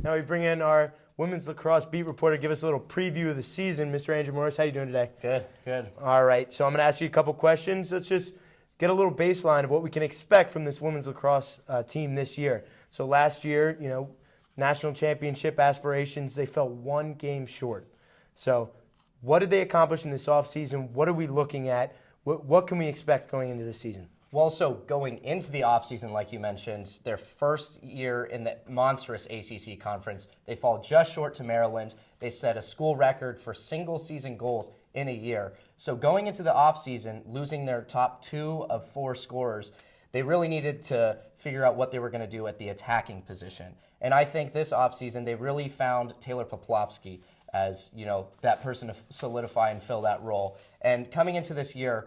Now we bring in our women's lacrosse beat reporter. Give us a little preview of the season. Mr. Andrew Morris, how you doing today? Good, good. All right, so I'm going to ask you a couple questions. Let's just get a little baseline of what we can expect from this women's lacrosse team this year. So last year, national championship aspirations, they fell one game short. So what did they accomplish in this offseason? What are we looking at? What can we expect going into this season? Well, so going into the offseason, like you mentioned, their first year in the monstrous ACC conference, they fall just short to Maryland. They set a school record for single-season goals in a year. So going into the offseason, losing their top 2 of 4 scorers, they really needed to figure out what they were going to do at the attacking position. And I think this offseason, they really found Taylor Poplawski as, that person to solidify and fill that role. And coming into this year,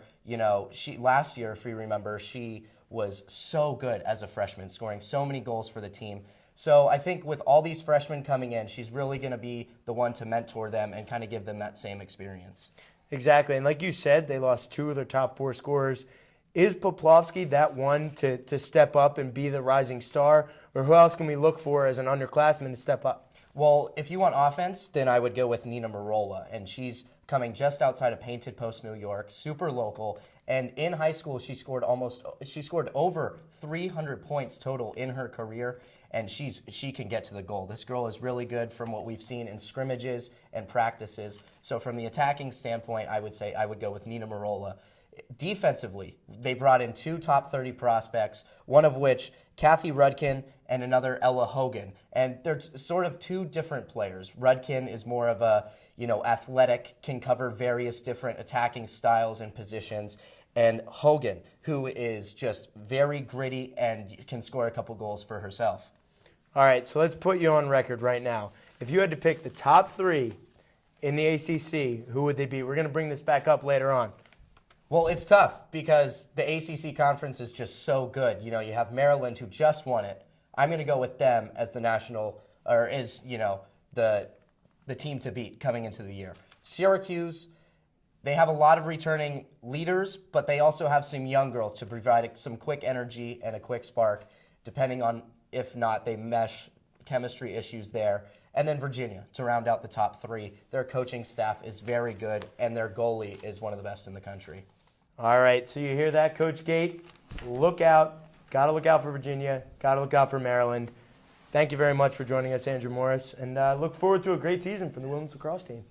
last year, if you remember, she was so good as a freshman, scoring so many goals for the team. So I think with all these freshmen coming in, she's really going to be the one to mentor them and kind of give them that same experience. Exactly. And like you said, they lost 2 of their top 4 scorers. Is Poplawski that one to step up and be the rising star? Or who else can we look for as an underclassman to step up? Well, if you want offense, then I would go with Nina Marola, and she's coming just outside of Painted Post, New York, super local. And in high school, she scored over 300 points total in her career, and she can get to the goal. This girl is really good from what we've seen in scrimmages and practices. So from the attacking standpoint, I would say I would go with Nina Marola. Defensively, they brought in 2 top 30 prospects, one of which Kathy Rudkin and another Ella Hogan. And they're sort of 2 different players. Rudkin is more of a, athletic, can cover various different attacking styles and positions. And Hogan, who is just very gritty and can score a couple goals for herself. All right, so let's put you on record right now. If you had to pick the top 3 in the ACC, who would they be? We're going to bring this back up later on. Well, it's tough because the ACC conference is just so good. You have Maryland, who just won it. I'm going to go with them as the the team to beat coming into the year. Syracuse, they have a lot of returning leaders, but they also have some young girls to provide some quick energy and a quick spark, depending on if not they mesh chemistry issues there. And then Virginia to round out the top 3. Their coaching staff is very good, and their goalie is one of the best in the country. All right, so you hear that, Coach Gate? Look out. Got to look out for Virginia. Got to look out for Maryland. Thank you very much for joining us, Andrew Morris, and look forward to a great season for the women's lacrosse team.